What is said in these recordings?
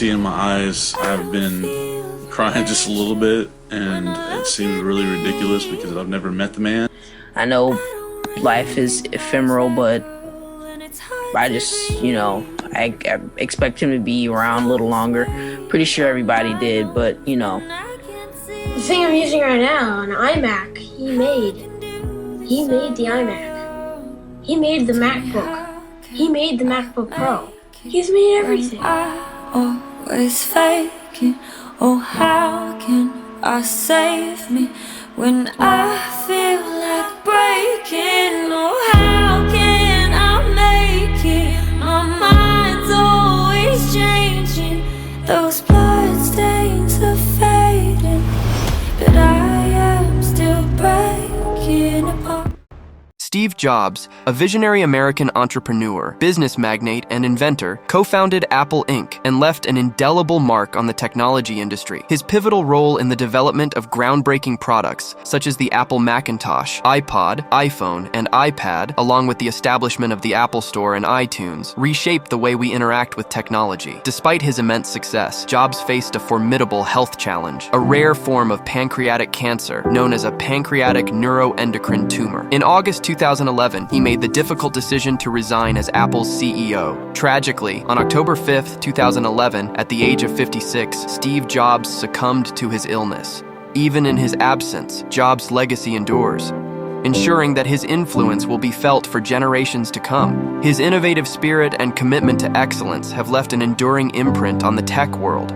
see in my eyes, I've been crying just a little bit, and it seems really ridiculous because I've never met the man. I know life is ephemeral, but I just, I expect him to be around a little longer. Pretty sure everybody did, but, The thing I'm using right now, an iMac, he made the iMac. He made the MacBook. He made the MacBook Pro. He's made everything. Always faking. Oh, how can I save me when I feel like breaking? Oh, how can I make it? My mind's always changing. Those blood stains are fading, but I am still breaking apart. Steve Jobs, a visionary American entrepreneur, business magnate, and inventor, co-founded Apple Inc. and left an indelible mark on the technology industry. His pivotal role in the development of groundbreaking products, such as the Apple Macintosh, iPod, iPhone, and iPad, along with the establishment of the Apple Store and iTunes, reshaped the way we interact with technology. Despite his immense success, Jobs faced a formidable health challenge, a rare form of pancreatic cancer known as a pancreatic neuroendocrine tumor. In August 2011, he made the difficult decision to resign as Apple's CEO. Tragically, on October 5, 2011, at the age of 56, Steve Jobs succumbed to his illness. Even in his absence, Jobs' legacy endures, ensuring that his influence will be felt for generations to come. His innovative spirit and commitment to excellence have left an enduring imprint on the tech world.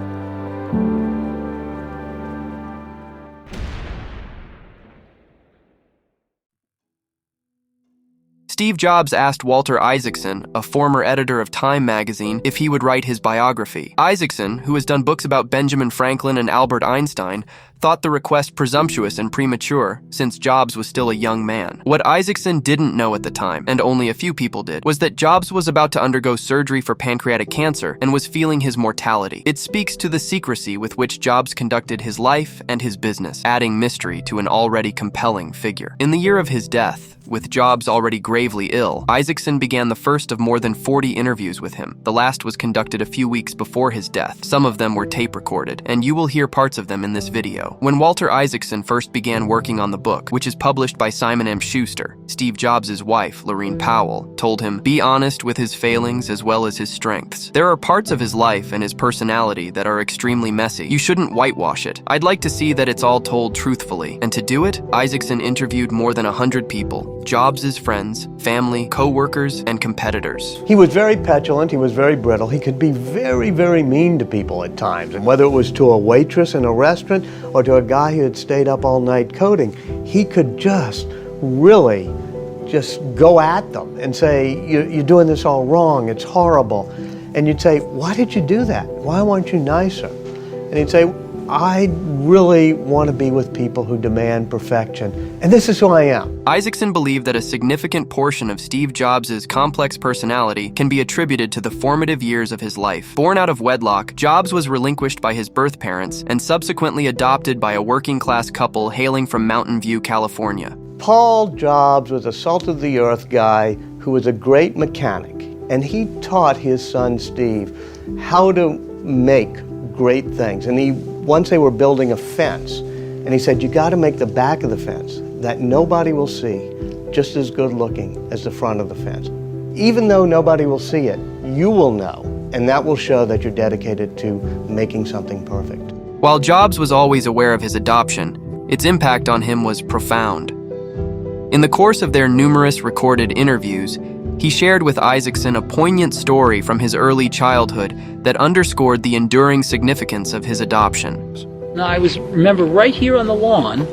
Steve Jobs asked Walter Isaacson, a former editor of Time magazine, if he would write his biography. Isaacson, who has done books about Benjamin Franklin and Albert Einstein, thought the request presumptuous and premature, since Jobs was still a young man. What Isaacson didn't know at the time, and only a few people did, was that Jobs was about to undergo surgery for pancreatic cancer and was feeling his mortality. It speaks to the secrecy with which Jobs conducted his life and his business, adding mystery to an already compelling figure. In the year of his death, with Jobs already gravely ill, Isaacson began the first of more than 40 interviews with him. The last was conducted a few weeks before his death. Some of them were tape recorded, and you will hear parts of them in this video. When Walter Isaacson first began working on the book, which is published by Simon M. Schuster, Steve Jobs' wife, Lorene Powell, told him, "Be honest with his failings as well as his strengths. There are parts of his life and his personality that are extremely messy. You shouldn't whitewash it. I'd like to see that it's all told truthfully." And to do it, Isaacson interviewed more than 100 people. Jobs' friends, family, co-workers, and competitors. He was very petulant, he was very brittle, he could be very, very mean to people at times. And whether it was to a waitress in a restaurant or to a guy who had stayed up all night coding, he could just really go at them and say, you're doing this all wrong, it's horrible. And you'd say, why did you do that? Why weren't you nicer? And he'd say, I really want to be with people who demand perfection, and this is who I am. Isaacson believed that a significant portion of Steve Jobs' complex personality can be attributed to the formative years of his life. Born out of wedlock, Jobs was relinquished by his birth parents and subsequently adopted by a working-class couple hailing from Mountain View, California. Paul Jobs was a salt-of-the-earth guy who was a great mechanic, and he taught his son Steve how to make great things. And once they were building a fence, and he said, you got to make the back of the fence that nobody will see just as good looking as the front of the fence. Even though nobody will see it, you will know, and that will show that you're dedicated to making something perfect. While Jobs was always aware of his adoption, its impact on him was profound. In the course of their numerous recorded interviews, he shared with Isaacson a poignant story from his early childhood that underscored the enduring significance of his adoption. Now, I remember right here on the lawn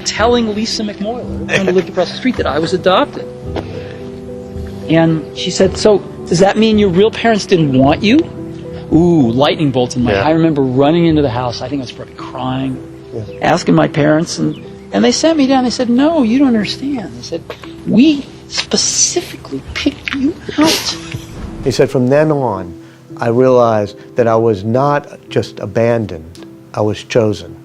telling Lisa McMoyler, who lived across the street, that I was adopted. And she said, so does that mean your real parents didn't want you? Ooh, lightning bolts in my eye. I remember running into the house. I think I was probably crying, asking my parents, and they sat me down. They said, no, you don't understand. They said, we specifically picked you out. He said, from then on, I realized that I was not just abandoned, I was chosen,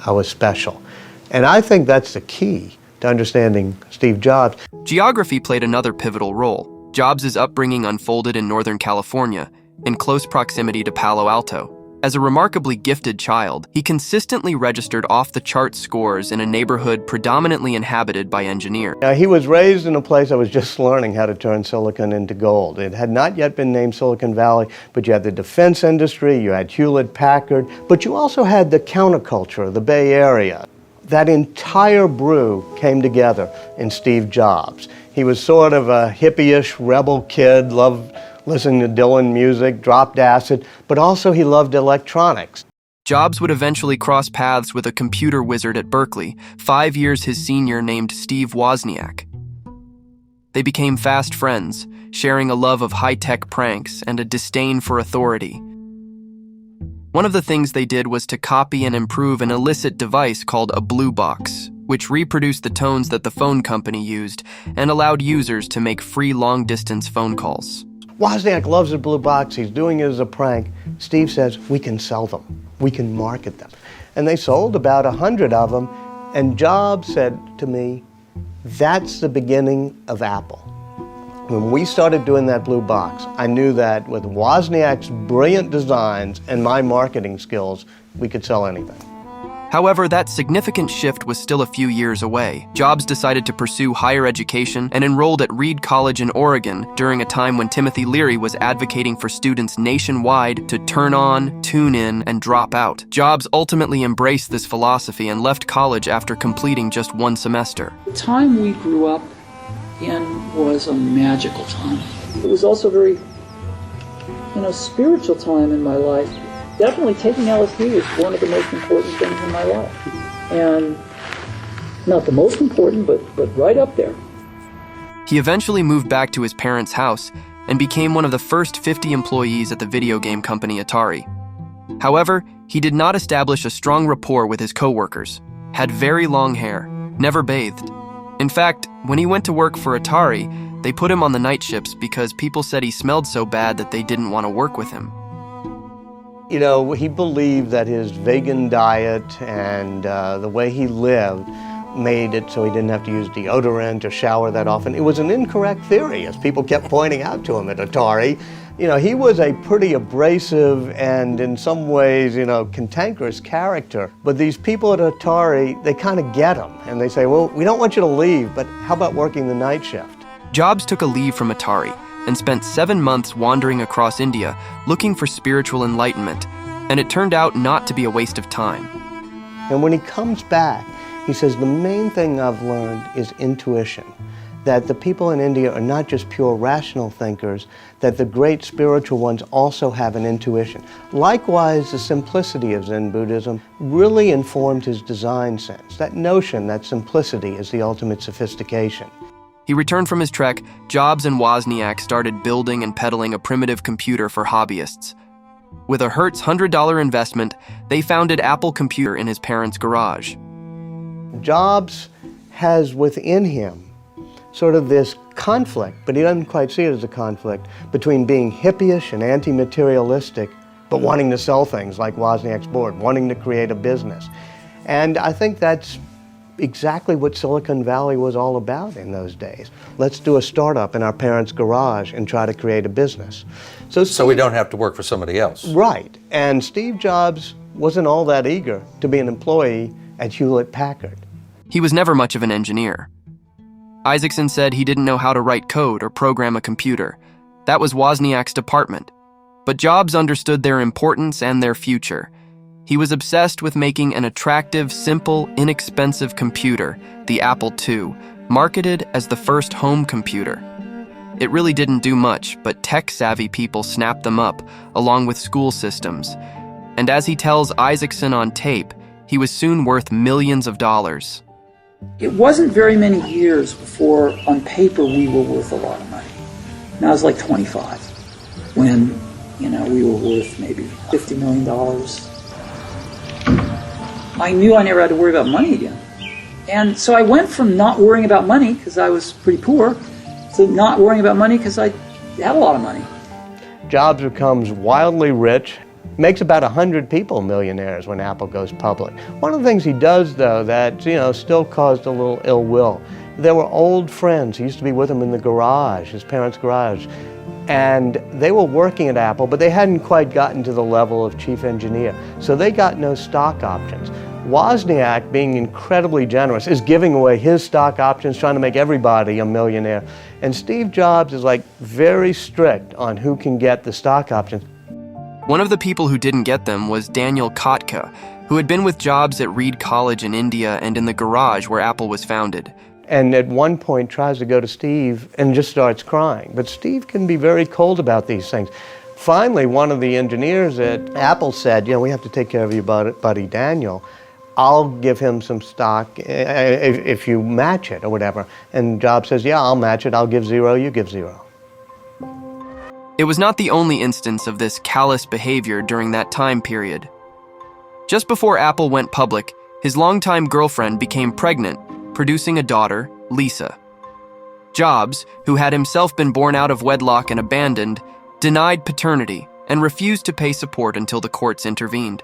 I was special. And I think that's the key to understanding Steve Jobs. Geography played another pivotal role. Jobs' upbringing unfolded in Northern California, in close proximity to Palo Alto. As a remarkably gifted child, he consistently registered off-the-chart scores in a neighborhood predominantly inhabited by engineers. He was raised in a place that was just learning how to turn silicon into gold. It had not yet been named Silicon Valley, but you had the defense industry, you had Hewlett-Packard, but you also had the counterculture of the Bay Area. That entire brew came together in Steve Jobs. He was sort of a hippie-ish rebel kid, loved listening to Dylan music, dropped acid, but also he loved electronics. Jobs would eventually cross paths with a computer wizard at Berkeley, 5 years his senior named Steve Wozniak. They became fast friends, sharing a love of high-tech pranks and a disdain for authority. One of the things they did was to copy and improve an illicit device called a blue box, which reproduced the tones that the phone company used and allowed users to make free long-distance phone calls. Wozniak loves the blue box. He's doing it as a prank. Steve says, we can sell them. We can market them. And they sold about 100 of them. And Jobs said to me, that's the beginning of Apple. When we started doing that blue box, I knew that with Wozniak's brilliant designs and my marketing skills, we could sell anything. However, that significant shift was still a few years away. Jobs decided to pursue higher education and enrolled at Reed College in Oregon during a time when Timothy Leary was advocating for students nationwide to turn on, tune in, and drop out. Jobs ultimately embraced this philosophy and left college after completing just 1 semester. The time we grew up in was a magical time. It was also a very, spiritual time in my life. Definitely taking LSD was one of the most important things in my life. And not the most important, but right up there. He eventually moved back to his parents' house and became one of the first 50 employees at the video game company Atari. However, he did not establish a strong rapport with his coworkers, had very long hair, never bathed. In fact, when he went to work for Atari, they put him on the night shifts because people said he smelled so bad that they didn't want to work with him. He believed that his vegan diet and the way he lived made it so he didn't have to use deodorant or shower that often. It was an incorrect theory, as people kept pointing out to him at Atari. He was a pretty abrasive and in some ways, cantankerous character. But these people at Atari, they kind of get him. And they say, well, we don't want you to leave, but how about working the night shift? Jobs took a leave from Atari and spent 7 months wandering across India looking for spiritual enlightenment, and it turned out not to be a waste of time. And when he comes back, he says, the main thing I've learned is intuition, that the people in India are not just pure rational thinkers, that the great spiritual ones also have an intuition. Likewise, the simplicity of Zen Buddhism really informed his design sense, that notion that simplicity is the ultimate sophistication. He returned from his trek. Jobs and Wozniak started building and peddling a primitive computer for hobbyists. With a Hertz $100 investment, they founded Apple Computer in his parents' garage. Jobs has within him sort of this conflict, but he doesn't quite see it as a conflict, between being hippie-ish and anti-materialistic, but wanting to sell things like Wozniak's board, wanting to create a business. And I think that's exactly what Silicon Valley was all about in those days. Let's do a startup in our parents' garage and try to create a business. So we don't have to work for somebody else. Right. And Steve Jobs wasn't all that eager to be an employee at Hewlett-Packard. He was never much of an engineer. Isaacson said he didn't know how to write code or program a computer. That was Wozniak's department. But Jobs understood their importance and their future. He was obsessed with making an attractive, simple, inexpensive computer, the Apple II, marketed as the first home computer. It really didn't do much, but tech-savvy people snapped them up, along with school systems. And as he tells Isaacson on tape, he was soon worth millions of dollars. It wasn't very many years before, on paper, we were worth a lot of money. And I was like 25, when, we were worth maybe $50 million. I knew I never had to worry about money again. And so I went from not worrying about money, because I was pretty poor, to not worrying about money because I had a lot of money. Jobs becomes wildly rich, makes about 100 people millionaires when Apple goes public. One of the things he does, though, that still caused a little ill will. There were old friends. He used to be with them in the garage, his parents' garage. and they were working at Apple, but they hadn't quite gotten to the level of chief engineer, so they got no stock options. Wozniak, being incredibly generous, is giving away his stock options, trying to make everybody a millionaire. And Steve Jobs is like very strict on who can get the stock options. One of the people who didn't get them was Daniel Kotka, who had been with Jobs at Reed College in India and in the garage where Apple was founded. And at one point tries to go to Steve and just starts crying. But Steve can be very cold about these things. Finally, one of the engineers at Apple said, you know, we have to take care of your buddy Daniel. I'll give him some stock if you match it or whatever. And Jobs says, yeah, I'll match it. I'll give 0, you give 0. It was not the only instance of this callous behavior during that time period. Just before Apple went public, his longtime girlfriend became pregnant, producing a daughter, Lisa. Jobs, who had himself been born out of wedlock and abandoned, denied paternity and refused to pay support until the courts intervened.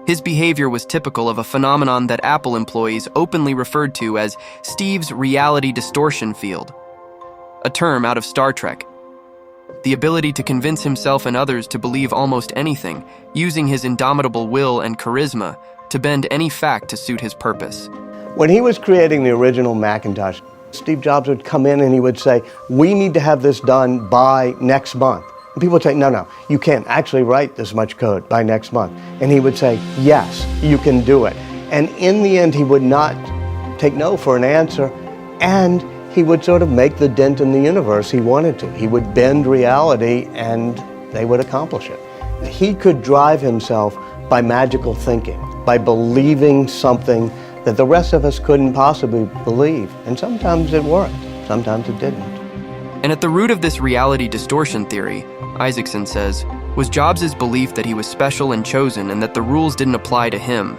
His behavior was typical of a phenomenon that Apple employees openly referred to as Steve's reality distortion field, a term out of Star Trek. The ability to convince himself and others to believe almost anything, using his indomitable will and charisma to bend any fact to suit his purpose. When he was creating the original Macintosh, Steve Jobs would come in and he would say, we need to have this done by next month. And people would say, no, you can't actually write this much code by next month. And he would say, yes, you can do it. And in the end, he would not take no for an answer, and he would sort of make the dent in the universe he wanted to. He would bend reality and they would accomplish it. He could drive himself by magical thinking, by believing something that the rest of us couldn't possibly believe. And sometimes it worked, sometimes it didn't. And at the root of this reality distortion theory, Isaacson says, was Jobs' belief that he was special and chosen and that the rules didn't apply to him.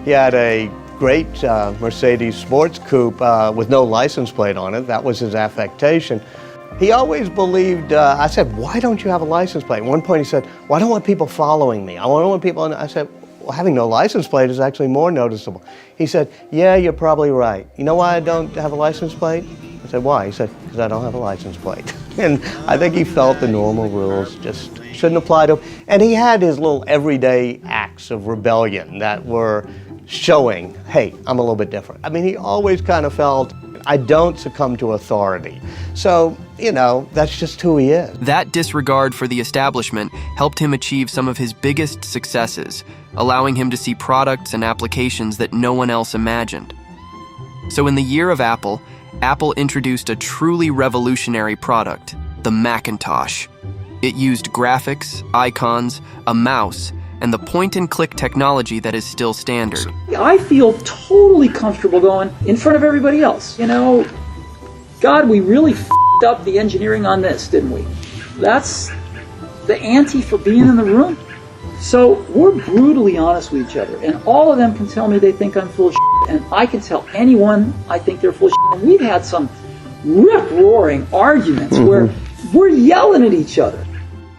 He had a great Mercedes sports coupe with no license plate on it. That was his affectation. He always believed, I said, why don't you have a license plate? At one point he said, well, I don't want people following me. I don't want people, I said, well, having no license plate is actually more noticeable. He said, yeah, you're probably right. You know why I don't have a license plate? I said, why? He said, because I don't have a license plate. And I think he felt the normal rules just shouldn't apply to him. And he had his little everyday acts of rebellion that were showing, hey, I'm a little bit different. I mean, he always kind of felt, I don't succumb to authority. So, you know, that's just who he is. That disregard for the establishment helped him achieve some of his biggest successes, allowing him to see products and applications that no one else imagined. So in the year of Apple, Apple introduced a truly revolutionary product, the Macintosh. It used graphics, icons, a mouse, and the point-and-click technology that is still standard. I feel totally comfortable going in front of everybody else. You know, God, we really f***ed up the engineering on this, didn't we? That's the ante for being in the room. So we're brutally honest with each other, and all of them can tell me they think I'm full of shit, and I can tell anyone I think they're full of shit. And we've had some rip-roaring arguments where we're yelling at each other.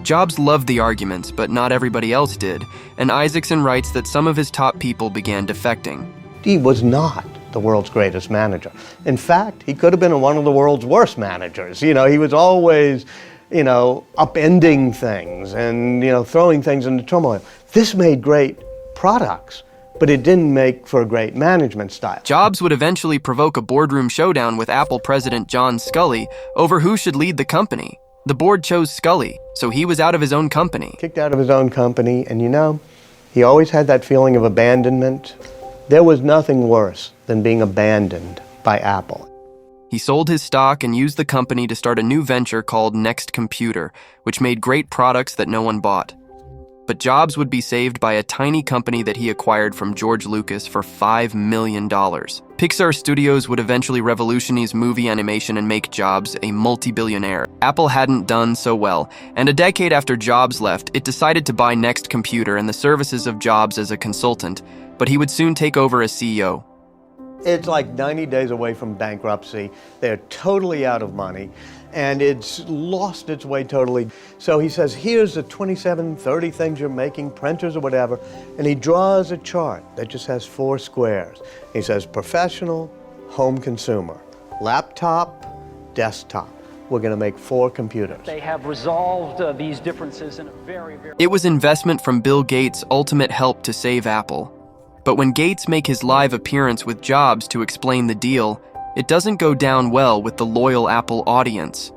Jobs loved the arguments, but not everybody else did, and Isaacson writes that some of his top people began defecting. He was not the world's greatest manager. In fact, he could have been one of the world's worst managers. You know, he was always, you know, upending things and, you know, throwing things into turmoil. This made great products, but it didn't make for a great management style. Jobs would eventually provoke a boardroom showdown with Apple president John Sculley over who should lead the company. The board chose Sculley, so he was out of his own company. Kicked out of his own company, and you know, he always had that feeling of abandonment. There was nothing worse than being abandoned by Apple. He sold his stock and used the company to start a new venture called Next Computer, which made great products that no one bought. But Jobs would be saved by a tiny company that he acquired from George Lucas for $5 million. Pixar Studios would eventually revolutionize movie animation and make Jobs a multi-billionaire. Apple hadn't done so well, and a decade after Jobs left, it decided to buy Next Computer and the services of Jobs as a consultant, but he would soon take over as CEO. It's like 90 days away from bankruptcy. They're totally out of money, and it's lost its way totally. So he says, here's the 27, 30 things you're making, printers or whatever, and he draws a chart that just has 4 squares. He says, professional, home consumer, laptop, desktop. we're going to make 4 computers. They have resolved these differences in a very... It was investment from Bill Gates' ultimate help to save Apple. But when Gates make his live appearance with Jobs to explain the deal, it doesn't go down well with the loyal Apple audience.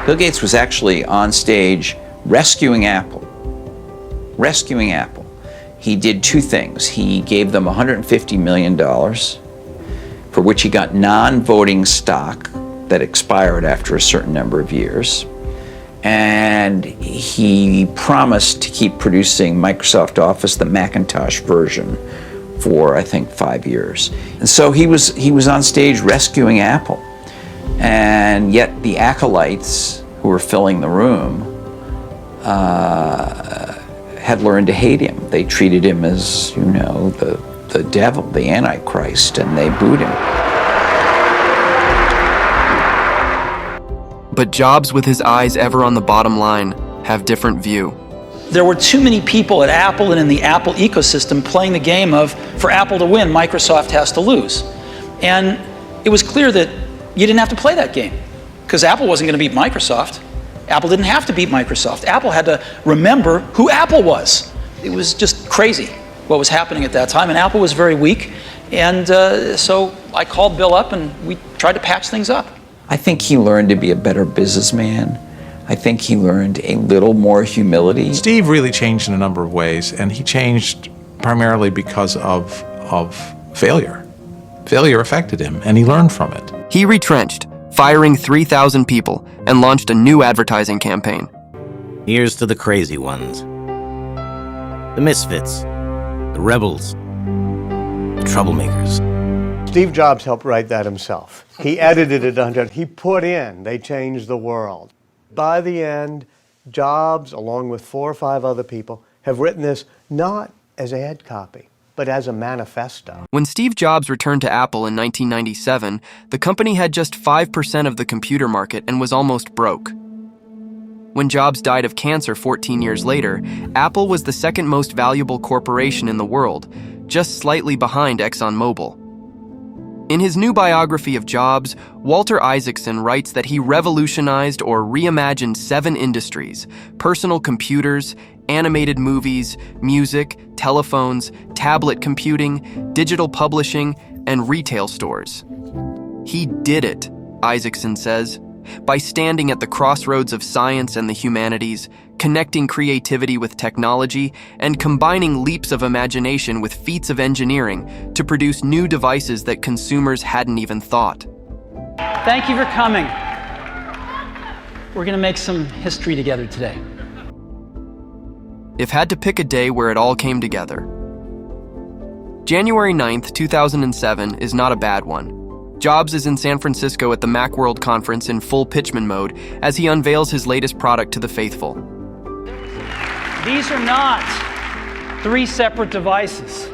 Bill Gates was actually on stage rescuing Apple. Rescuing Apple. He did 2 things. He gave them $150 million, for which he got non-voting stock that expired after a certain number of years. And he promised to keep producing Microsoft Office, the Macintosh version, for I think 5 years. And so he was on stage rescuing Apple. And yet the acolytes who were filling the room had learned to hate him. They treated him as, the devil, the Antichrist, and they booed him. But Jobs, with his eyes ever on the bottom line, have different view. There were too many people at Apple and in the Apple ecosystem playing the game of, for Apple to win, Microsoft has to lose. And it was clear that you didn't have to play that game, because Apple wasn't going to beat Microsoft. Apple didn't have to beat Microsoft. Apple had to remember who Apple was. It was just crazy what was happening at that time, and Apple was very weak. And so I called Bill up and we tried to patch things up. I think he learned to be a better businessman. I think he learned a little more humility. Steve really changed in a number of ways, and he changed primarily because of failure. Failure affected him, and he learned from it. He retrenched, firing 3,000 people, and launched a new advertising campaign. Here's to the crazy ones, the misfits, the rebels, the troublemakers. Steve Jobs helped write that himself. He edited it under, he put in, they changed the world. By the end, Jobs, along with 4 or 5 other people, have written this not as ad copy, but as a manifesto. When Steve Jobs returned to Apple in 1997, the company had just 5% of the computer market and was almost broke. When Jobs died of cancer 14 years later, Apple was the second most valuable corporation in the world, just slightly behind ExxonMobil. In his new biography of Jobs, Walter Isaacson writes that he revolutionized or reimagined 7 industries: personal computers, animated movies, music, telephones, tablet computing, digital publishing, and retail stores. He did it, Isaacson says, by standing at the crossroads of science and the humanities, connecting creativity with technology, and combining leaps of imagination with feats of engineering to produce new devices that consumers hadn't even thought. Thank you for coming. We're going to make some history together today. If had to pick a day where it all came together. January 9th, 2007 is not a bad one. Jobs is in San Francisco at the Macworld conference in full pitchman mode as he unveils his latest product to the faithful. These are not 3 separate devices.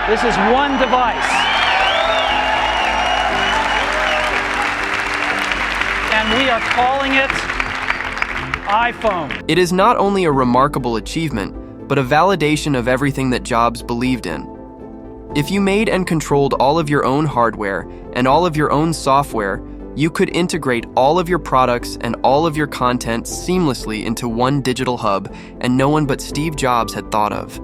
This is one device. And we are calling it iPhone. It is not only a remarkable achievement, but a validation of everything that Jobs believed in. If you made and controlled all of your own hardware and all of your own software, you could integrate all of your products and all of your content seamlessly into one digital hub, and no one but Steve Jobs had thought of.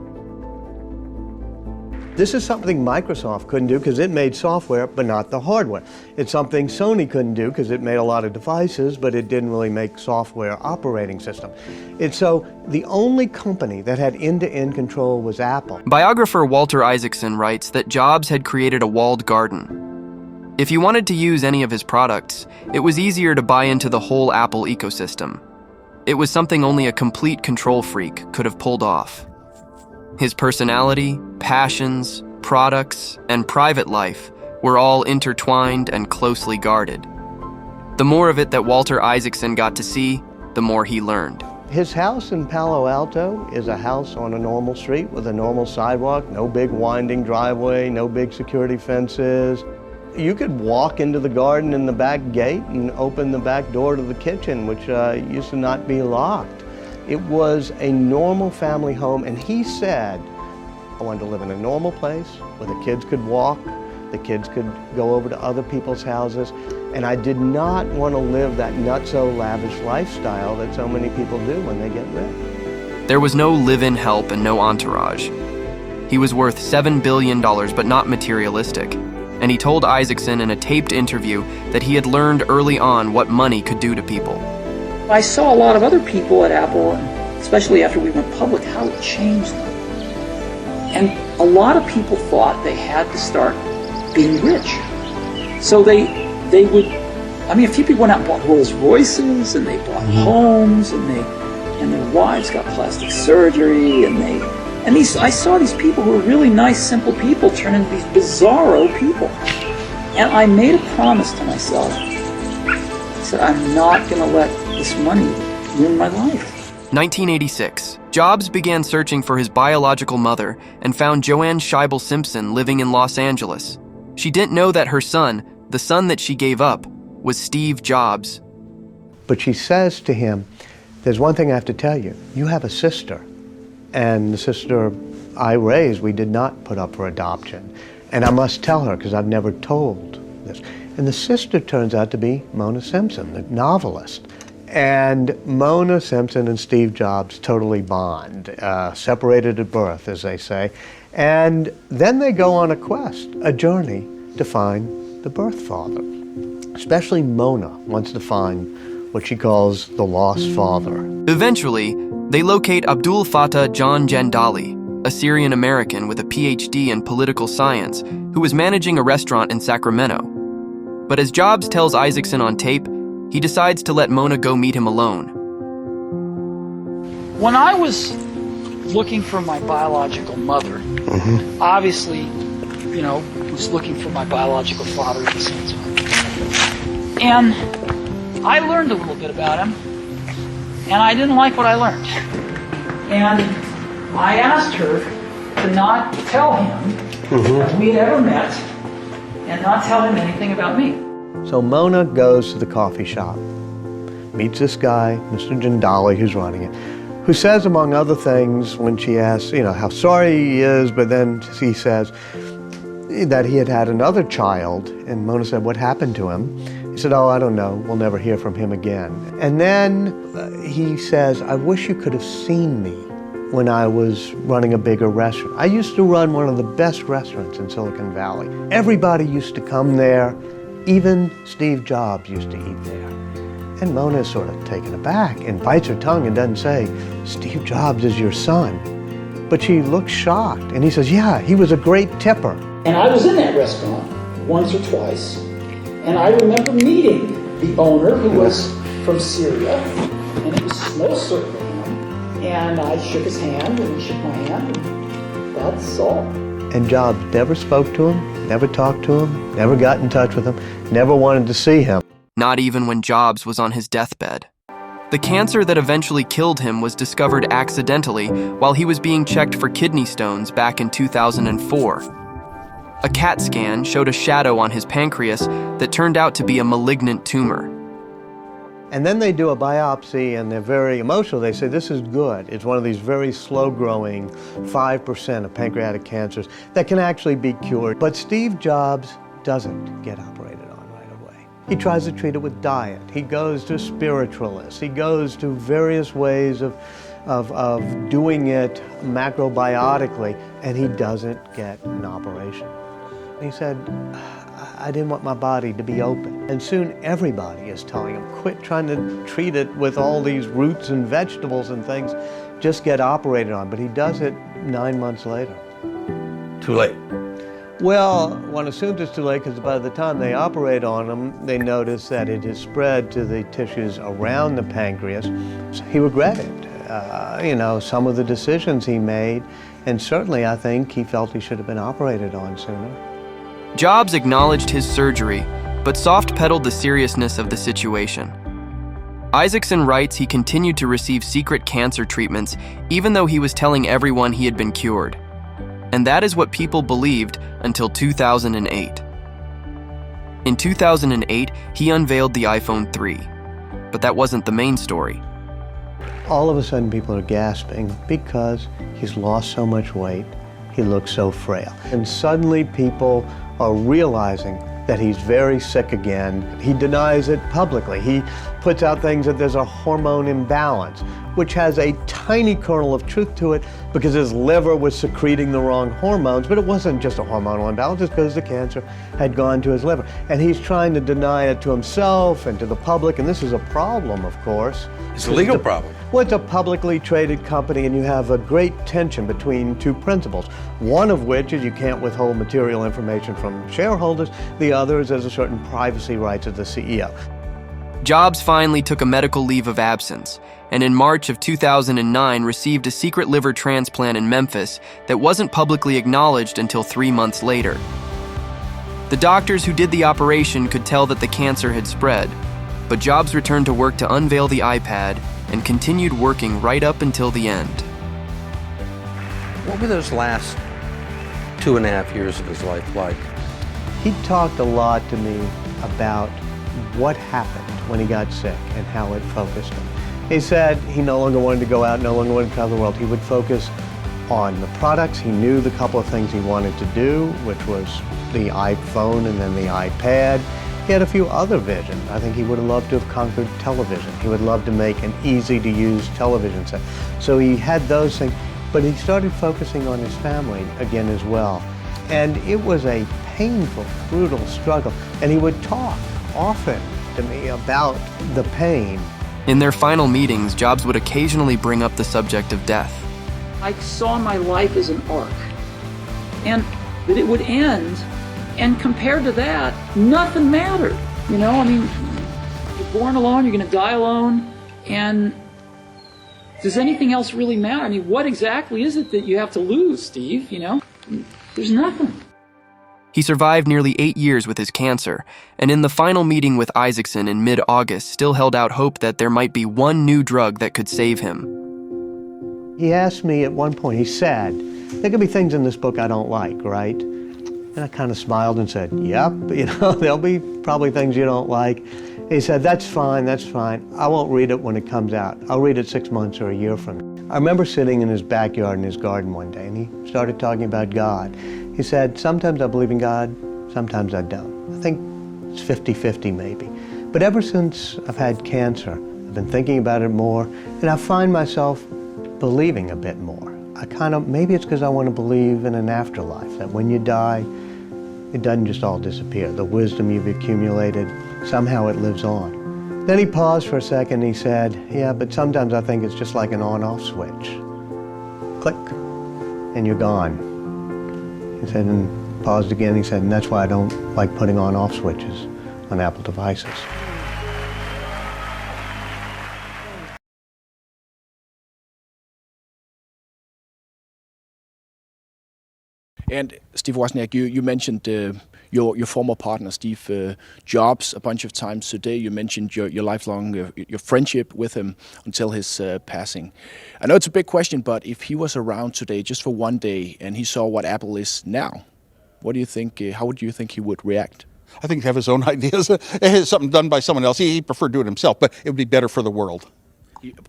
This is something Microsoft couldn't do because it made software, but not the hardware. It's something Sony couldn't do because it made a lot of devices, but it didn't really make software operating system. So the only company that had end-to-end control was Apple. Biographer Walter Isaacson writes that Jobs had created a walled garden. If you wanted to use any of his products, it was easier to buy into the whole Apple ecosystem. It was something only a complete control freak could have pulled off. His personality, passions, products, and private life were all intertwined and closely guarded. The more of it that Walter Isaacson got to see, the more he learned. His house in Palo Alto is a house on a normal street with a normal sidewalk, no big winding driveway, no big security fences. You could walk into the garden in the back gate and open the back door to the kitchen, which used to not be locked. It was a normal family home, and he said, I wanted to live in a normal place where the kids could walk, The kids could go over to other people's houses. And I did not want to live that not-so-lavish lifestyle that so many people do when they get rich. There was no live-in help and no entourage. He was worth $7 billion, but not materialistic. And he told Isaacson in a taped interview that he had learned early on what money could do to people. I saw a lot of other people at Apple, especially after we went public, how it changed them. And a lot of people thought they had to start being rich. So they would, I mean, a few people went out and bought Rolls Royces, and they bought homes, and their wives got plastic surgery, I saw these people who were really nice, simple people turn into these bizarro people. And I made a promise to myself. I said, I'm not going to let this money ruin my life. 1986, Jobs began searching for his biological mother and found Joanne Scheibel Simpson living in Los Angeles. She didn't know that her son, the son that she gave up, was Steve Jobs. But she says to him, there's one thing I have to tell you. You have a sister. And the sister I raised, we did not put up for adoption. And I must tell her, because I've never told this. And the sister turns out to be Mona Simpson, the novelist. And Mona Simpson and Steve Jobs totally bond, separated at birth, as they say. And then they go on a quest, a journey to find the birth father. Especially Mona wants to find what she calls the lost father. Eventually, they locate Abdul Fattah John Jandali, a Syrian-American with a PhD in political science, who was managing a restaurant in Sacramento. But as Jobs tells Isaacson on tape, he decides to let Mona go meet him alone. When I was looking for my biological mother, obviously, was looking for my biological father at the same time. And I learned a little bit about him, and I didn't like what I learned. And I asked her to not tell him that we had ever met and not tell him anything about me. So Mona goes to the coffee shop, meets this guy, Mr. Jandali, who's running it, who says, among other things, when she asks, how sorry he is, but then he says that he had had another child, and Mona said, what happened to him? He said, oh, I don't know, we'll never hear from him again. And then he says, I wish you could have seen me when I was running a bigger restaurant. I used to run one of the best restaurants in Silicon Valley. Everybody used to come there. Even Steve Jobs used to eat there. And Mona is sort of taken aback and bites her tongue and doesn't say, Steve Jobs is your son. But she looks shocked. And he says, yeah, he was a great tipper. And I was in that restaurant once or twice. And I remember meeting the owner, who was from Syria. And it was no circle for him. And I shook his hand, and he shook my hand. And that's all. And Jobs never spoke to him, never talked to him, never got in touch with him, never wanted to see him. Not even when Jobs was on his deathbed. The cancer that eventually killed him was discovered accidentally while he was being checked for kidney stones back in 2004. A CAT scan showed a shadow on his pancreas that turned out to be a malignant tumor. And then they do a biopsy, and they're very emotional. They say, this is good. It's one of these very slow-growing 5% of pancreatic cancers that can actually be cured. But Steve Jobs doesn't get operated on right away. He tries to treat it with diet. He goes to spiritualists. He goes to various ways of doing it macrobiotically, and he doesn't get an operation. He said, I didn't want my body to be open. And soon everybody is telling him, quit trying to treat it with all these roots and vegetables and things, just get operated on. But he does it 9 months later. Too late. Well, one assumes it's too late because by the time they operate on him, they notice that it has spread to the tissues around the pancreas. So he regretted, some of the decisions he made, and certainly I think he felt he should have been operated on sooner. Jobs acknowledged his surgery, but soft-pedaled the seriousness of the situation. Isaacson writes he continued to receive secret cancer treatments even though he was telling everyone he had been cured. And that is what people believed until 2008. In 2008, he unveiled the iPhone 3. But that wasn't the main story. All of a sudden people are gasping because he's lost so much weight. he looks so frail. And suddenly people are realizing that he's very sick again. He denies it publicly. He puts out things that there's a hormone imbalance, which has a tiny kernel of truth to it because his liver was secreting the wrong hormones, but it wasn't just a hormonal imbalance, it's because the cancer had gone to his liver. And he's trying to deny it to himself and to the public, and this is a problem, of course. It's a legal problem. Well, it's a publicly traded company, and you have a great tension between two principles. One of which is you can't withhold material information from shareholders. The other is there's a certain privacy rights of the CEO. Jobs finally took a medical leave of absence, and in March of 2009 received a secret liver transplant in Memphis that wasn't publicly acknowledged until 3 months later. The doctors who did the operation could tell that the cancer had spread, but Jobs returned to work to unveil the iPad and continued working right up until the end. What were those last 2.5 years of his life like? He talked a lot to me about what happened when he got sick and how it focused him. He said he no longer wanted to go out, no longer wanted to travel the world. He would focus on the products. He knew the couple of things he wanted to do, which was the iPhone and then the iPad. He had a few other visions. I think he would have loved to have conquered television. He would love to make an easy-to-use television set. So he had those things, but he started focusing on his family again as well. And it was a painful, brutal struggle. And he would talk often to me about the pain. In their final meetings, Jobs would occasionally bring up the subject of death. I saw my life as an arc, and that it would end, and compared to that, nothing mattered. You know, I mean, you're born alone, you're gonna die alone, and does anything else really matter? I mean, what exactly is it that you have to lose, Steve, you know? There's nothing. He survived nearly 8 years with his cancer, and in the final meeting with Isaacson in mid-August still held out hope that there might be one new drug that could save him. He asked me at one point, he said, there could be things in this book I don't like, right? And I kind of smiled and said, yep, you know, there'll be probably things you don't like. He said, that's fine, that's fine. I won't read it when it comes out. I'll read it 6 months or a year from now. I remember sitting in his backyard in his garden one day, and he started talking about God. He said, sometimes I believe in God, sometimes I don't. I think it's 50-50 maybe. But ever since I've had cancer, I've been thinking about it more, and I find myself believing a bit more. Maybe it's because I want to believe in an afterlife, that when you die, it doesn't just all disappear. The wisdom you've accumulated, somehow it lives on. Then he paused for a second and he said, yeah, but sometimes I think it's just like an on-off switch. Click, and you're gone. He said, and paused again, he said, and that's why I don't like putting on-off switches on Apple devices. And Steve Wozniak, you mentioned your former partner, Steve Jobs, a bunch of times today. You mentioned your lifelong your friendship with him until his passing. I know it's a big question, but if he was around today just for one day and he saw what Apple is now, what do you think? How would you think he would react? I think he'd have his own ideas. It's something done by someone else. He'd prefer to do it himself, but it would be better for the world.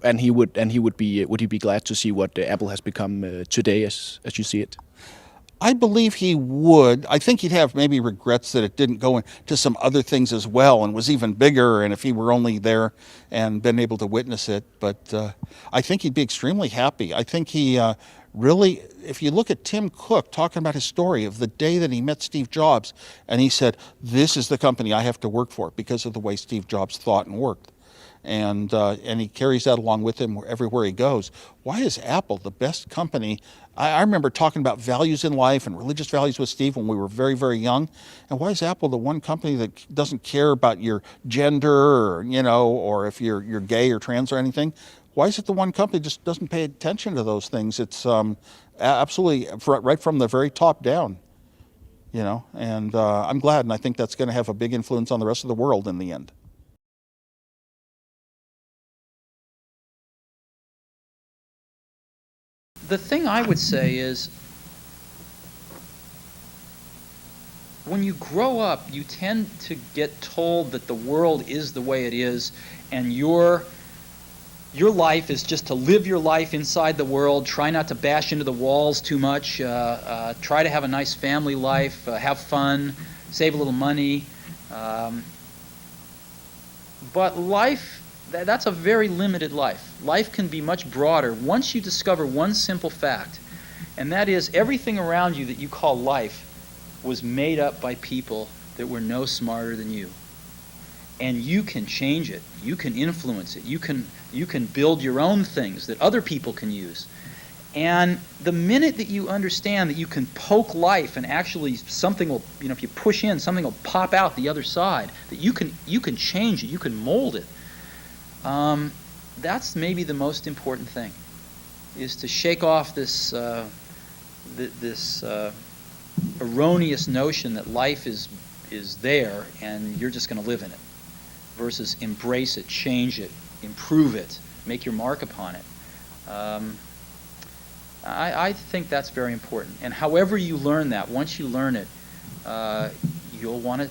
And would he be glad to see what Apple has become today, as you see it? I believe he would. I think he'd have maybe regrets that it didn't go into some other things as well and was even bigger, and if he were only there and been able to witness it. But I think he'd be extremely happy. I think he really, if you look at Tim Cook talking about his story of the day that he met Steve Jobs, and he said, this is the company I have to work for because of the way Steve Jobs thought and worked. And he carries that along with him everywhere he goes. Why is Apple the best company? I remember talking about values in life and religious values with Steve when we were very, very young. And why is Apple the one company that doesn't care about your gender or, or if you're gay or trans or anything? Why is it the one company that just doesn't pay attention to those things? It's absolutely right from the very top down, and I'm glad, and I think that's going to have a big influence on the rest of the world in the end. The thing I would say is, when you grow up, you tend to get told that the world is the way it is, and you're your life is just to live your life inside the world, try not to bash into the walls too much, try to have a nice family life, have fun, save a little money. But life, that's a very limited life. Life can be much broader once you discover one simple fact, and that is everything around you that you call life was made up by people that were no smarter than you. And you can change it. You can influence it. You can build your own things that other people can use. And the minute that you understand that you can poke life and actually something will, if you push in, something will pop out the other side, that you can change it, you can mold it. That's maybe the most important thing, is to shake off this erroneous notion that life is there and you're just going to live in it, versus embrace it, change it, improve it, make your mark upon it. I think that's very important. And however you learn that, once you learn it, you'll want to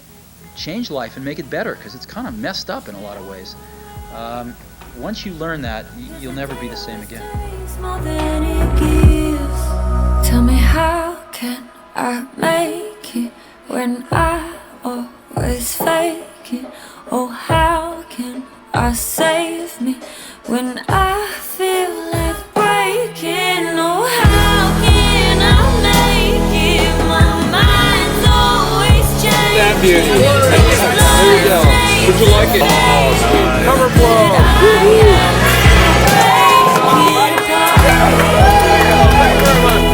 change life and make it better, because it's kind of messed up in a lot of ways. Once you learn that, you'll never be the same again. Tell me, how can I make it when I always fake it? Oh, how can I save me when I feel like breaking? Oh, how can I make it? My mind's always changing. That beauty. There you go. Would you like it? Oh, sweet. Cover flow. Thank you very much.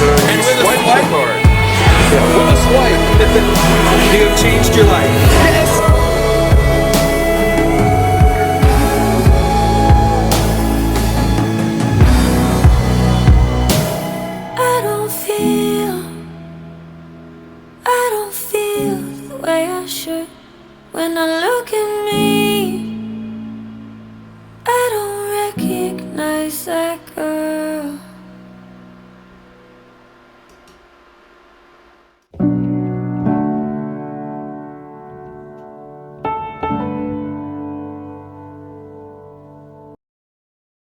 And with a swipe card. Yeah, with a swipe. You have changed your life. Yes. I don't feel the way I should when I look in